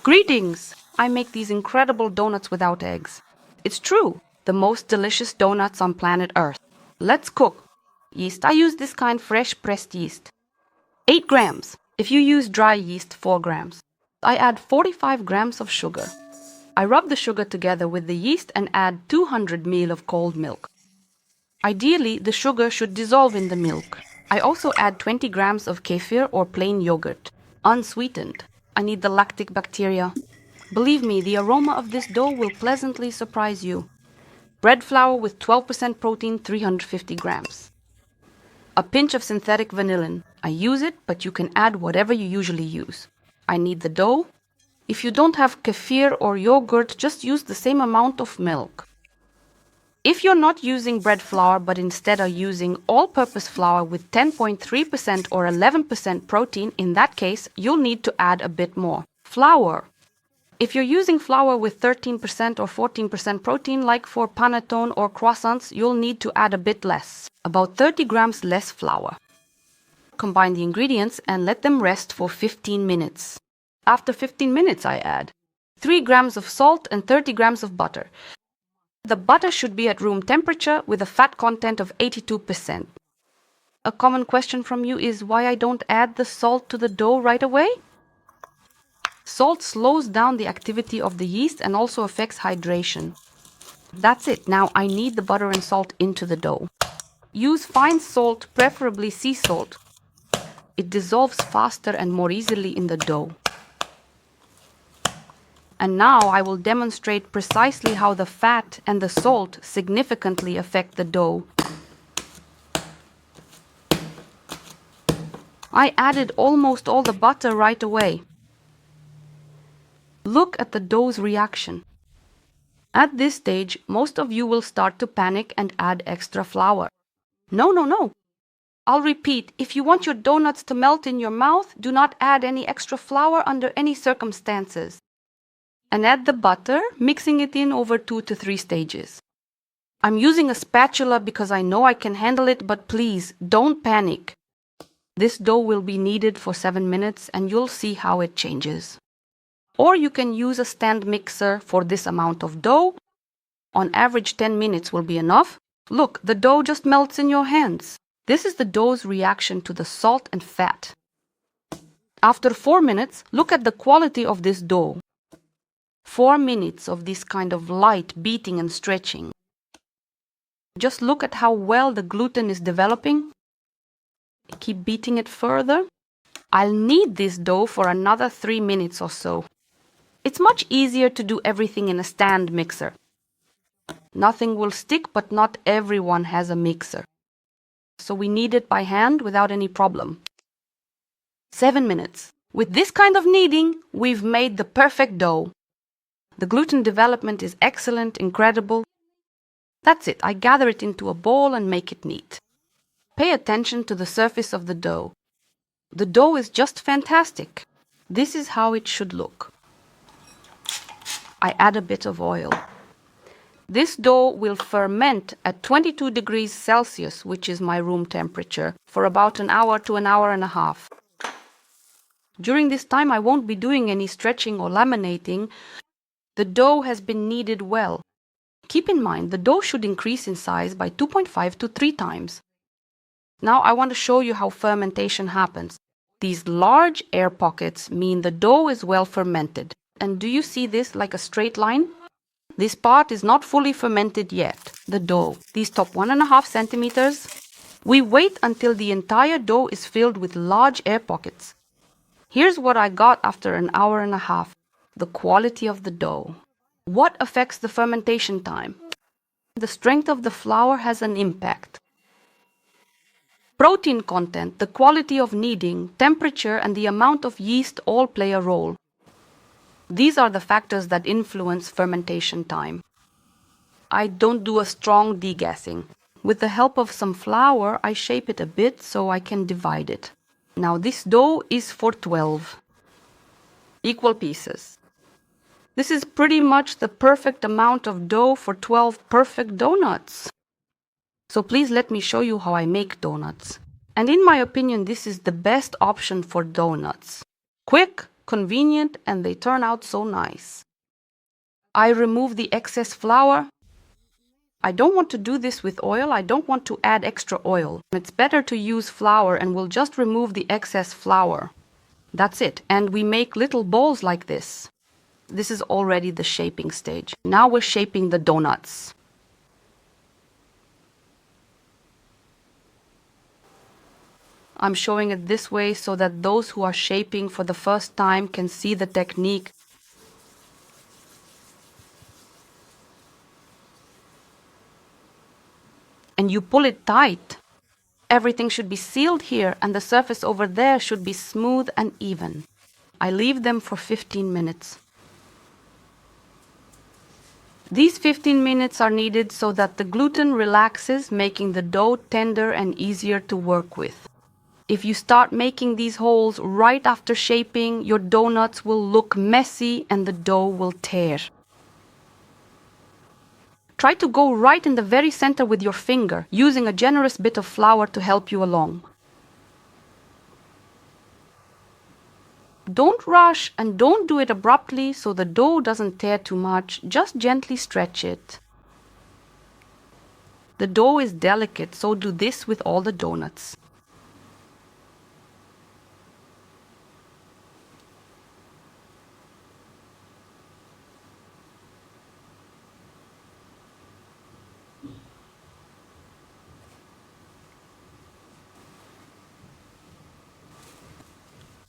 Greetings! I make these incredible donuts without eggs. It's true, the most delicious donuts on planet Earth. Let's cook. Yeast. I use this kind fresh pressed yeast. 8 grams. If you use dry yeast, 4 grams. I add 45 grams of sugar. I rub the sugar together with the yeast and add 200 ml of cold milk. Ideally, the sugar should dissolve in the milk. I also add 20 grams of kefir or plain yogurt, unsweetened. I need the lactic bacteria. Believe me, the aroma of this dough will pleasantly surprise you. Bread flour with 12% protein, 350 grams. A pinch of synthetic vanillin. I use it, but you can add whatever you usually use. I need the dough. If you don't have kefir or yogurt, just use the same amount of milk. If you're not using bread flour but instead are using all-purpose flour with 10.3% or 11% protein, in that case, you'll need to add a bit more. Flour. If you're using flour with 13% or 14% protein, like for panettone or croissants, you'll need to add a bit less, about 30 grams less flour. Combine the ingredients and let them rest for 15 minutes. After 15 minutes, I add 3 grams of salt and 30 grams of butter. The butter should be at room temperature with a fat content of 82%. A common question from you is why I don't add the salt to the dough right away? Salt slows down the activity of the yeast and also affects hydration. That's it. Now I knead the butter and salt into the dough. Use fine salt, preferably sea salt. It dissolves faster and more easily in the dough. And now I will demonstrate precisely how the fat and the salt significantly affect the dough. I added almost all the butter right away. Look at the dough's reaction. At this stage, most of you will start to panic and add extra flour. No. I'll repeat, if you want your donuts to melt in your mouth, do not add any extra flour under any circumstances. And add the butter, mixing it in over 2 to 3 stages. I'm using a spatula because I know I can handle it, but please, don't panic. This dough will be kneaded for 7 minutes and you'll see how it changes. Or you can use a stand mixer for this amount of dough. On average, 10 minutes will be enough. Look, the dough just melts in your hands. This is the dough's reaction to the salt and fat. After 4 minutes, look at the quality of this dough. 4 minutes of this kind of light beating and stretching. Just look at how well the gluten is developing. Keep beating it further. I'll knead this dough for another 3 minutes or so. It's much easier to do everything in a stand mixer. Nothing will stick, but not everyone has a mixer. So we knead it by hand without any problem. 7 minutes. With this kind of kneading, we've made the perfect dough. The gluten development is excellent, incredible. That's it. I gather it into a bowl and make it neat. Pay attention to the surface of the dough. The dough is just fantastic. This is how it should look. I add a bit of oil. This dough will ferment at 22 degrees Celsius, which is my room temperature, for about an hour to an hour and a half. During this time, I won't be doing any stretching or laminating. The dough has been kneaded well. Keep in mind, the dough should increase in size by 2.5 to 3 times. Now I want to show you how fermentation happens. These large air pockets mean the dough is well fermented. And do you see this like a straight line? This part is not fully fermented yet, the dough. These top 1.5 centimeters. We wait until the entire dough is filled with large air pockets. Here's what I got after an hour and a half. The quality of the dough. What affects the fermentation time? The strength of the flour has an impact. Protein content, the quality of kneading, temperature, and the amount of yeast all play a role. These are the factors that influence fermentation time. I don't do a strong degassing. With the help of some flour, I shape it a bit so I can divide it. Now this dough is for 12 equal pieces. This is pretty much the perfect amount of dough for 12 perfect donuts. So please let me show you how I make donuts. And in my opinion, this is the best option for donuts. Quick, convenient, and they turn out so nice. I remove the excess flour. I don't want to do this with oil. I don't want to add extra oil. It's better to use flour, and we'll just remove the excess flour. That's it. And we make little balls like this. This is already the shaping stage. Now we're shaping the donuts. I'm showing it this way so that those who are shaping for the first time can see the technique. And you pull it tight. Everything should be sealed here, and the surface over there should be smooth and even. I leave them for 15 minutes. These 15 minutes are needed so that the gluten relaxes, making the dough tender and easier to work with. If you start making these holes right after shaping, your donuts will look messy and the dough will tear. Try to go right in the very center with your finger, using a generous bit of flour to help you along. Don't rush and don't do it abruptly so the dough doesn't tear too much. Just gently stretch it. The dough is delicate, so do this with all the donuts.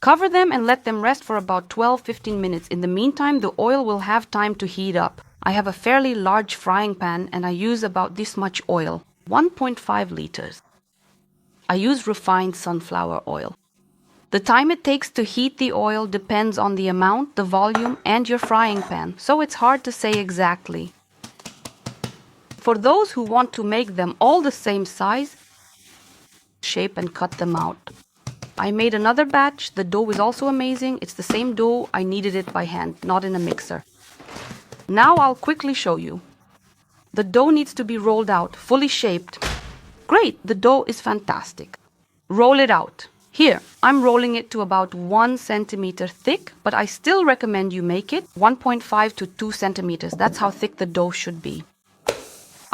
Cover them and let them rest for about 12-15 minutes. In the meantime, the oil will have time to heat up. I have a fairly large frying pan and I use about this much oil, 1.5 liters. I use refined sunflower oil. The time it takes to heat the oil depends on the amount, the volume, and your frying pan, so it's hard to say exactly. For those who want to make them all the same size, shape and cut them out. I made another batch. The dough is also amazing. It's the same dough. I kneaded it by hand, not in a mixer. Now I'll quickly show you. The dough needs to be rolled out, fully shaped. Great, the dough is fantastic. Roll it out. Here, I'm rolling it to about 1 centimeter thick, but I still recommend you make it 1.5 to 2 centimeters. That's how thick the dough should be.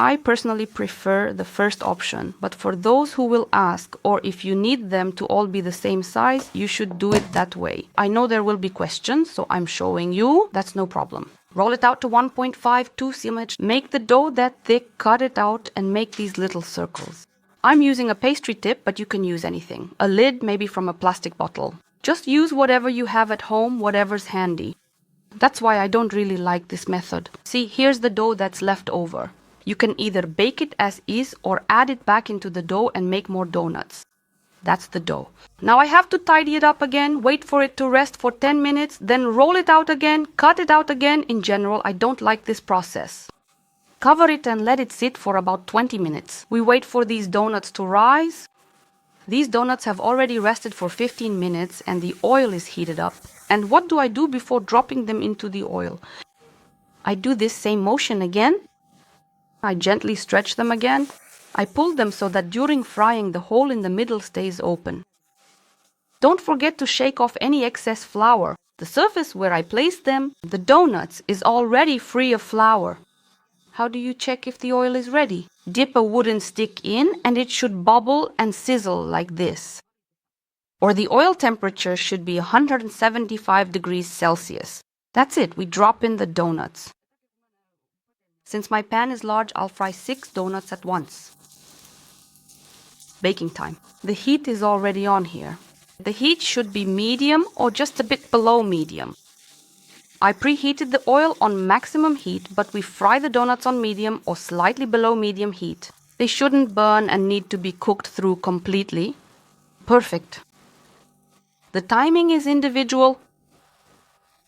I personally prefer the first option, but for those who will ask, or if you need them to all be the same size, you should do it that way. I know there will be questions, so I'm showing you. That's no problem. Roll it out to 1.5, 2 centimeters. Make the dough that thick, cut it out, and make these little circles. I'm using a pastry tip, but you can use anything. A lid, maybe from a plastic bottle. Just use whatever you have at home, whatever's handy. That's why I don't really like this method. See, here's the dough that's left over. You can either bake it as is or add it back into the dough and make more donuts. That's the dough. Now I have to tidy it up again, wait for it to rest for 10 minutes, then roll it out again, cut it out again. In general, I don't like this process. Cover it and let it sit for about 20 minutes. We wait for these donuts to rise. These donuts have already rested for 15 minutes and the oil is heated up. And what do I do before dropping them into the oil? I do this same motion again. I gently stretch them again. I pull them so that during frying the hole in the middle stays open. Don't forget to shake off any excess flour. The surface where I placed them, the donuts, is already free of flour. How do you check if the oil is ready? Dip a wooden stick in and it should bubble and sizzle like this. Or the oil temperature should be 175 degrees Celsius. That's it, we drop in the donuts. Since my pan is large, I'll fry 6 donuts at once. Baking time. The heat is already on here. The heat should be medium or just a bit below medium. I preheated the oil on maximum heat, but we fry the donuts on medium or slightly below medium heat. They shouldn't burn and need to be cooked through completely. Perfect. The timing is individual.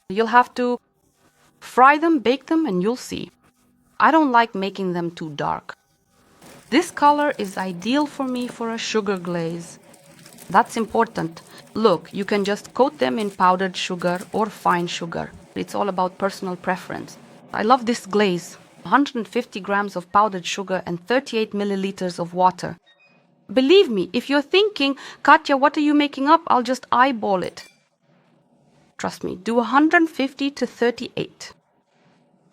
You'll have to fry them, bake them, and you'll see. I don't like making them too dark. This color is ideal for me for a sugar glaze. That's important. Look, you can just coat them in powdered sugar or fine sugar. It's all about personal preference. I love this glaze. 150 grams of powdered sugar and 38 milliliters of water. Believe me, if you're thinking, Katja, what are you making up? I'll just eyeball it. Trust me, do 150 to 38.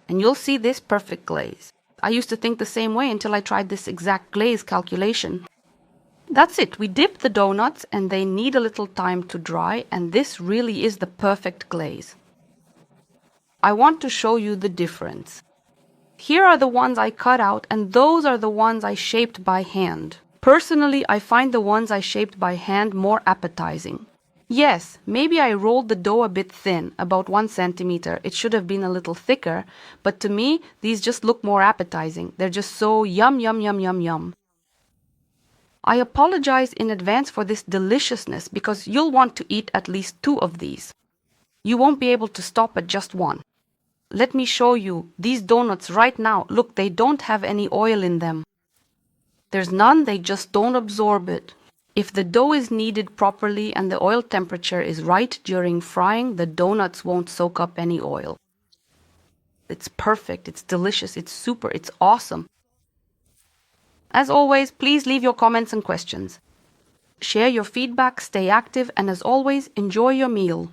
And you'll see this perfect glaze. I used to think the same way until I tried this exact glaze calculation. That's it. We dip the donuts and they need a little time to dry, and this really is the perfect glaze. I want to show you the difference. Here are the ones I cut out, and those are the ones I shaped by hand. Personally, I find the ones I shaped by hand more appetizing. Yes, maybe I rolled the dough a bit thin, about 1 centimeter. It should have been a little thicker, but to me, these just look more appetizing. They're just so yum, yum, yum, yum, yum. I apologize in advance for this deliciousness because you'll want to eat at least 2 of these. You won't be able to stop at just 1. Let me show you these donuts right now. Look, they don't have any oil in them. There's none, they just don't absorb it. If the dough is kneaded properly and the oil temperature is right during frying, the donuts won't soak up any oil. It's perfect, it's delicious, it's super, it's awesome. As always, please leave your comments and questions. Share your feedback, stay active, and as always, enjoy your meal.